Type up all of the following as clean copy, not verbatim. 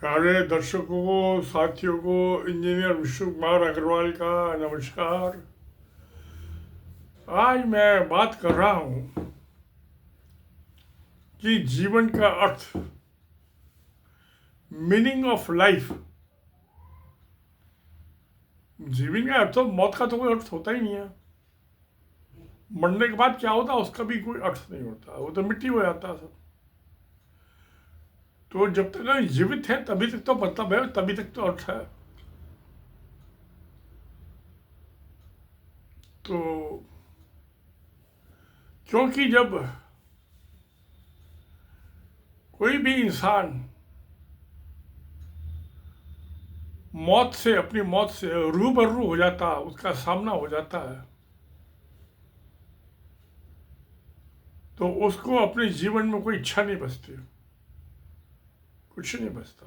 प्यारे दर्शकों को, साथियों को, इंजीनियर विष्णु कुमार अग्रवाल का नमस्कार। आज मैं बात कर रहा हूं कि जीवन का अर्थ, मीनिंग ऑफ लाइफ। जीवन का अर्थ तो मौत का तो कोई अर्थ होता ही नहीं है। मरने के बाद क्या होता है उसका भी कोई अर्थ नहीं होता, वो तो मिट्टी हो जाता है सब। तो जब तक हम जीवित हैं तभी तक तो मतलब है, तभी तक तो अर्थ है। तो क्योंकि जब कोई भी इंसान मौत से, अपनी मौत से रूबरू हो जाता, उसका सामना हो जाता है, तो उसको अपने जीवन में कोई इच्छा नहीं बचती, कुछ नहीं बचता।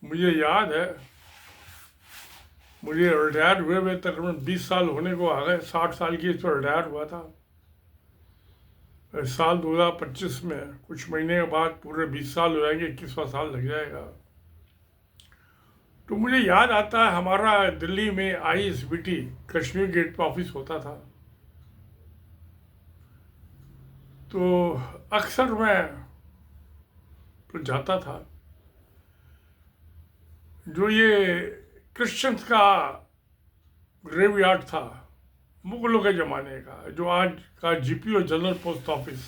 मुझे याद है, मुझे रिटायर हुए हुए तकरीबन 20 साल होने को आ गए। 60 साल की एज पर रिटायर हुआ था। साल 2025 में कुछ महीने के बाद पूरे 20 साल हो जाएंगे, 21वां साल लग जाएगा। तो मुझे याद आता है, हमारा दिल्ली में ISBT कश्मीर गेट पर ऑफिस होता था। तो अक्सर मैं तो जाता था। जो ये क्रिश्चियंस का ग्रेवयार्ड था, मुगलों के ज़माने का, जो आज का GPO जनरल पोस्ट ऑफिस,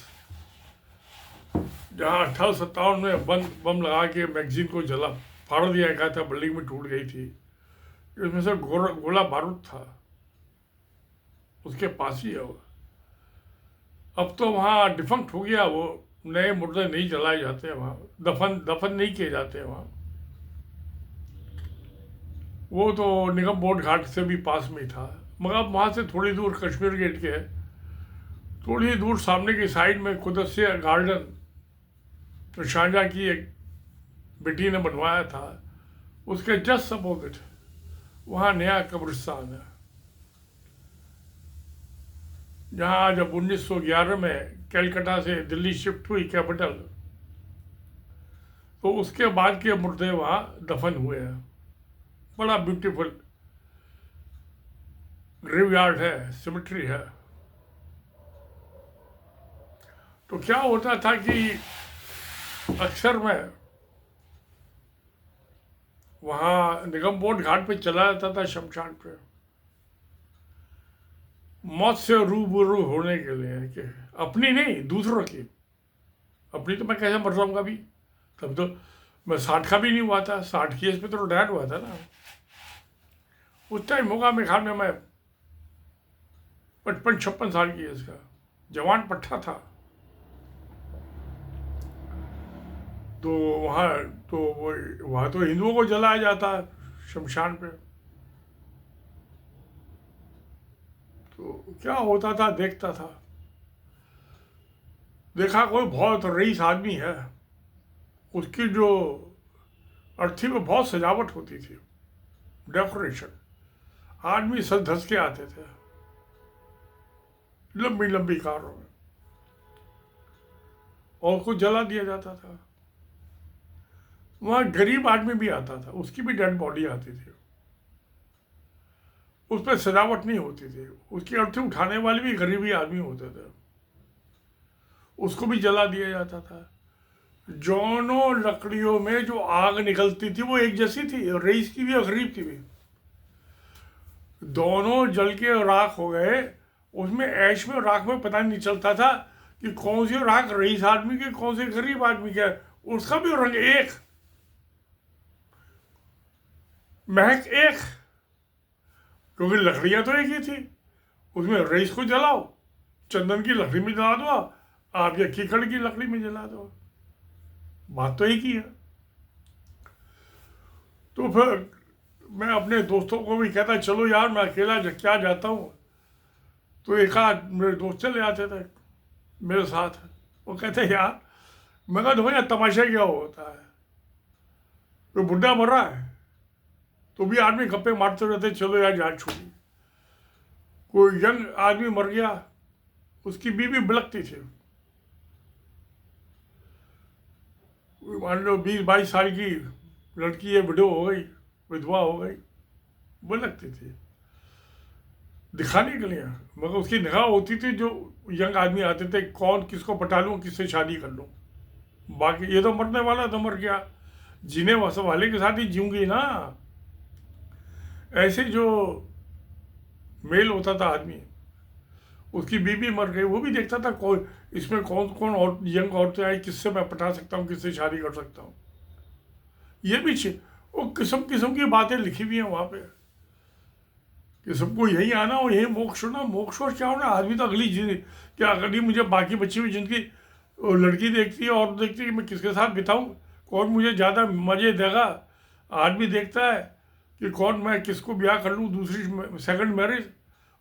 जहाँ 1857 में बम लगा के मैगजीन को जला फाड़ दिया गया था, बिल्डिंग में टूट गई थी। उसमें से गोला बारूद था, उसके पास ही है वो। अब तो वहाँ डिफंक्ट हो गया वो, नए मुर्दे नहीं जलाए जाते हैं वहाँ, दफन नहीं किए जाते हैं वहाँ। वो तो निगम बोर्ड घाट से भी पास में ही था। मगर अब वहाँ से थोड़ी दूर, कश्मीर गेट के थोड़ी दूर सामने की साइड में कुदसिया गार्डन, तो शाहजहाँ की एक बेटी ने बनवाया था, उसके जस्ट अपोजिट वहाँ नया कब्रिस्तान है। जहाँ जब 1911 में कलकत्ता से दिल्ली शिफ्ट हुई कैपिटल, तो उसके बाद के मुर्दे वहाँ दफन हुए हैं। बड़ा ब्यूटीफुल ग्रेवयार्ड है, सिमेट्री है। तो क्या होता था कि अक्सर मैं वहाँ निगम बोर्ड घाट पे चला जाता था, शमशान पे, मौत से रूबरू होने के लिए, कि अपनी नहीं, दूसरों की। अपनी तो मैं कैसे मर जाऊंगा अभी, तब तो मैं 60 का भी नहीं हुआ था। 60 की एज पे तो रिटायर हुआ था ना। उस टाइम होगा मेरे ख्याल में मैं 55-56 साल की एज का जवान पट्टा था। तो वहाँ तो वहाँ तो हिंदुओं को जलाया जाता है शमशान पे। तो क्या होता था, देखता था। देखा कोई बहुत रईस आदमी है, उसकी जो अर्थी में बहुत सजावट होती थी, डेकोरेशन। आदमी सज धस के आते थे लंबी लंबी कारों में, और उसको जला दिया जाता था। वहाँ गरीब आदमी भी आता था, उसकी भी डेड बॉडी आती थी, उस पर सजावट नहीं होती थी। उसकी अर्थी उठाने वाले भी गरीबी आदमी होते थे, उसको भी जला दिया जाता था। दोनों लकड़ियों में जो आग निकलती थी वो एक जैसी थी, रईस की भी और गरीब की भी। दोनों जल के राख हो गए। उसमें ऐश में, राख में पता नहीं चलता था कि कौन सी राख रईस आदमी की, कौन सी गरीब आदमी की। उसका भी रंग एक, महक एक, क्योंकि लकड़ियां तो एक ही थी। उसमें रईस को जलाओ, चंदन की लकड़ी में जला दो आप, या कीकड़ की लकड़ी में जला दो, बात तो एक ही है। तो फिर मैं अपने दोस्तों को भी कहता, चलो यार मैं अकेला क्या जाता हूँ। तो एक आध मेरे दोस्त चले आते थे मेरे साथ। वो कहते यार, मैं कहा देखो यार, तमाशा क्या होता है, तो बुढ़ा मर रहा है तो भी आदमी गप्पे मारते रहते, चलो यार जान छूटी। कोई यंग आदमी मर गया, उसकी बीवी बिलकती थी, मान लो 20-22 साल की लड़की है, विडो हो गई, विधवा हो गई, वो लगती थी दिखाने के लिए, मगर उसकी निगाह होती थी जो यंग आदमी आते थे, कौन किसको पटा लूँ, किससे शादी कर लूँ। बाकी ये तो मरने वाला तो मर गया, जीने वाले के साथ ही जीऊँगी ना। ऐसे जो मेल होता था आदमी, उसकी बीवी मर गई, वो भी देखता था कौन इसमें कौन कौन और यंग औरतें आई, किससे मैं पटा सकता हूँ, किससे शादी कर सकता हूँ। ये भी वो किस्म किस्म की बातें लिखी हुई हैं वहाँ पे कि सबको यही आना और यही मोक्ष होना। मोक्ष क्या होना, आदमी तो अगली क्या अगली मुझे बाकी बची हुई जिनकी लड़की देखती है और देखती है कि मैं किसके साथ बिताऊँ, कौन मुझे ज़्यादा मज़े देगा। आदमी देखता है कि कौन मैं किसको ब्याह कर लूँ, दूसरी सेकंड मैरिज,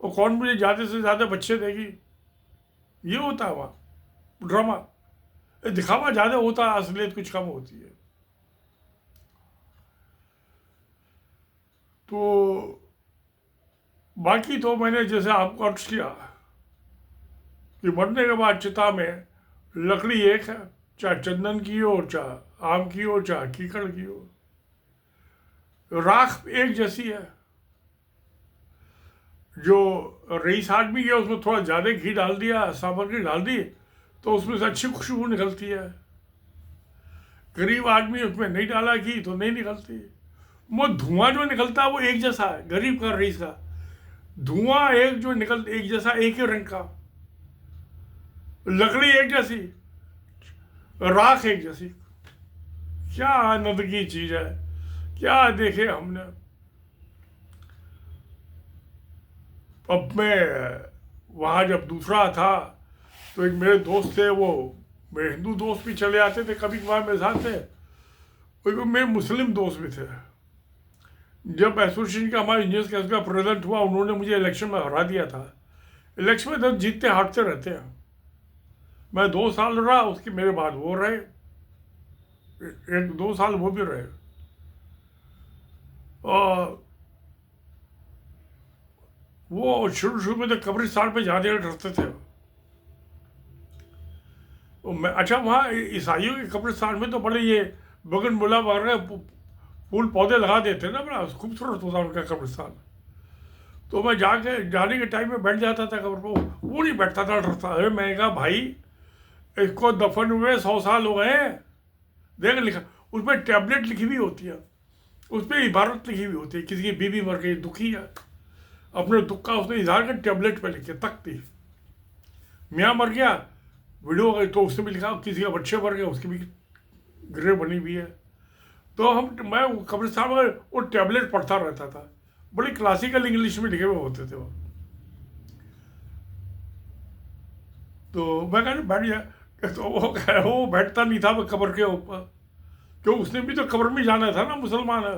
और कौन मुझे ज़्यादा से ज़्यादा बच्चे देगी। ये होता है वहाँ ड्रामा, दिखावा ज़्यादा होता है, असलियत कुछ कम होती है। तो बाकी तो मैंने जैसे आपको अर्ज किया कि मरने के बाद चिता में लकड़ी एक है, चाहे चंदन की हो, चाहे आम की हो, चाहे कीकड़ की हो, राख एक जैसी है। जो रईस आदमी है उसमें थोड़ा ज़्यादा घी डाल दिया, सामग्री डाल दी, तो उसमें से अच्छी खुशबू निकलती है। गरीब आदमी उसमें नहीं डाला घी तो नहीं निकलती। वो धुआं जो निकलता है वो एक जैसा है, गरीब का रईस का धुआं एक जैसा, एक ही रंग का, लकड़ी एक जैसी, राख एक जैसी। क्या आनंद की चीज है, क्या देखे हमने। अब मैं वहाँ जब दूसरा था तो एक मेरे दोस्त थे, वो मेरे हिंदू दोस्त भी चले आते थे कभी कभार मेरे साथ थे, और मेरे मुस्लिम दोस्त भी थे। जब एसोसिएशन का हमारे इंजीनियर्स कैंसिल का प्रेजेंट हुआ, उन्होंने मुझे इलेक्शन में हरा दिया था। इलेक्शन में तो जीतते हारते रहते हैं। मैं 2 साल रहा, उसके मेरे बाद वो रहे, 1-2 साल वो भी रहे। और वो शुरू में तो कब्रिस्तान पे ज़्यादा डरते थे। तो मैं अच्छा, वहाँ ईसाइयों के कब्रिस्तान में तो बड़े ये बगनमुला वगैरह फूल पौधे लगा देते ना, बड़ा खूबसूरत होता उनका कब्रिस्तान। तो मैं जाने के टाइम में बैठ जाता था कब्र पर, वो नहीं बैठता था, डरता। अरे मैंने कहा भाई इसको दफन हुए 100 साल हो गए, देख लिखा उसमें टैबलेट लिखी हुई होती है, उस पर इबारत लिखी हुई होती है, किसी की बीवी मर गई, दुखी है, अपने दुख का उसने इजहार कर टैबलेट पे लिखे तख्ती। मियाँ मर गया, वीडियो गई तो उसने भी लिखा, किसी का बच्चे मर गए उसकी भी ग्रेव बनी हुई है। तो मैं कब्रिस्तान में वो टैबलेट पढ़ता रहता था, बड़ी क्लासिकल इंग्लिश में लिखे हुए होते थे वो। तो मैं कह बैठ गया, तो वो बैठता नहीं था वो कब्र के ऊपर, क्यों उसने भी तो कब्र में जाना था ना, मुसलमान है।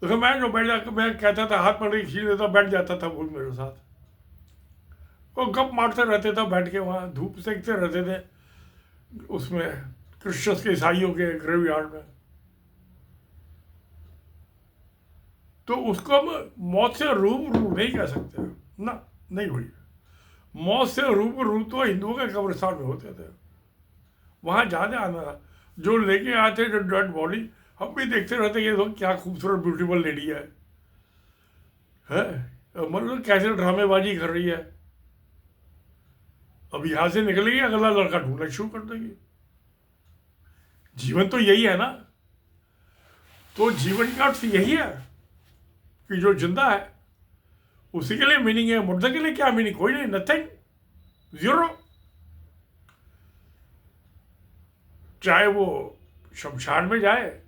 तो मैं जो बैठ जाकर मैं कहता था, हाथ पकड़ के खींच देता, बैठ जाता था वो मेरे साथ। वो गप मारते रहते थे बैठ के, वहाँ धूप सेकते रहते थे उसमें क्रिश्चियंस के ईसाइयों के ग्रेवयार्ड में। तो उसको हम मौत से रूबरू नहीं कह सकते ना, नहीं हुई। मौत से रूबरू तो हिंदुओं के कब्रिस्तान में होते थे, वहाँ ज़्यादा आना। जो लेके आते जो डेड बॉडी, हम भी देखते रहते कि तो क्या खूबसूरत ब्यूटीफुल लेडी है, मतलब कैसे ड्रामेबाजी कर रही है। अब यहाँ से निकलेगी, अगला लड़का ढूंढना शुरू कर देगी। जीवन तो यही है ना। तो जीवन का अर्थ यही है कि जो जिंदा है उसी के लिए मीनिंग है, मुर्दे के लिए क्या मीनिंग, कोई नहीं, नथिंग, जीरो। चाहे वो शमशान में जाए,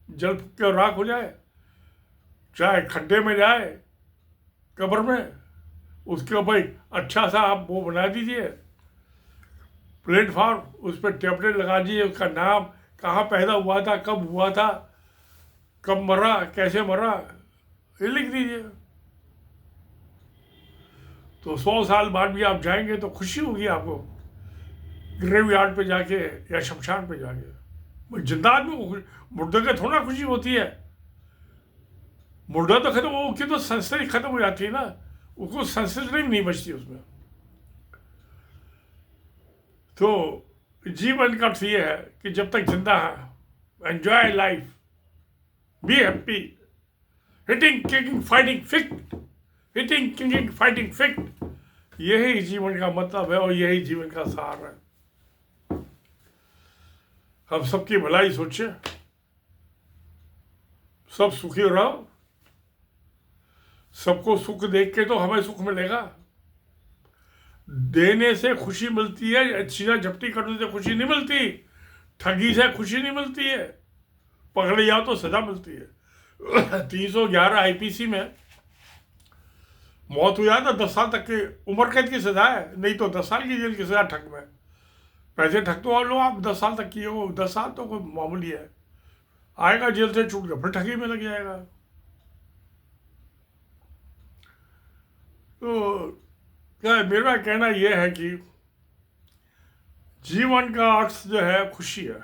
जल फूक के राख हो जाए, चाहे खड्डे में जाए कब्र में, उसके ऊपर अच्छा सा आप वो बना दीजिए प्लेटफॉर्म, उस पर टेबलेट लगा दीजिए, उसका नाम, कहाँ पैदा हुआ था, कब हुआ था, कब मरा, कैसे मरा, ये लिख दीजिए। तो 100 साल बाद भी आप जाएंगे तो खुशी होगी आपको, ग्रेवयार्ड पे जाके या शमशान पे जाके। जिंदा आदमी को मुर्दे के थोड़ा खुशी होती है, मुर्दा तो खत्म हो, उसकी तो संस्था ही खत्म हो जाती है ना, उसको संस्था नहीं बचती उसमें। तो जीवन का अर्थ ये है कि जब तक जिंदा है, enjoy life, be happy, hitting kicking fighting fit, hitting kicking fighting fit, यही जीवन का मतलब है और यही जीवन का सार है। हम सबकी भलाई सोचे, सब सुखी रहो, सबको सुख देख के तो हमें सुख मिलेगा। देने से खुशी मिलती है, चीज़ें जब्ती करने से खुशी नहीं मिलती, ठगी से खुशी नहीं मिलती है, पकड़े जाओ तो सजा मिलती है। 311 आईपीसी में मौत हुआ था 10 साल तक की उम्र कैद की सजा है, नहीं तो 10 साल की जेल की सजा ठग में। पैसे ठग तो लो आप 10 साल तक की हो, 10 साल तो कोई मामूली है, आएगा जेल से छूट गया फिर ठगी में लग जाएगा। तो क्या मेरा कहना यह है कि जीवन का अर्थ जो है खुशी है,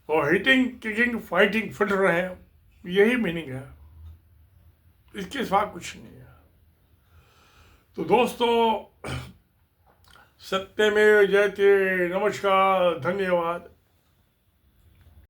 और हिटिंग किकिंग फाइटिंग फिट रहे, यही मीनिंग है, इसके सिवा कुछ नहीं है। तो दोस्तों, सत्यमेव जयते, नमस्कार, धन्यवाद।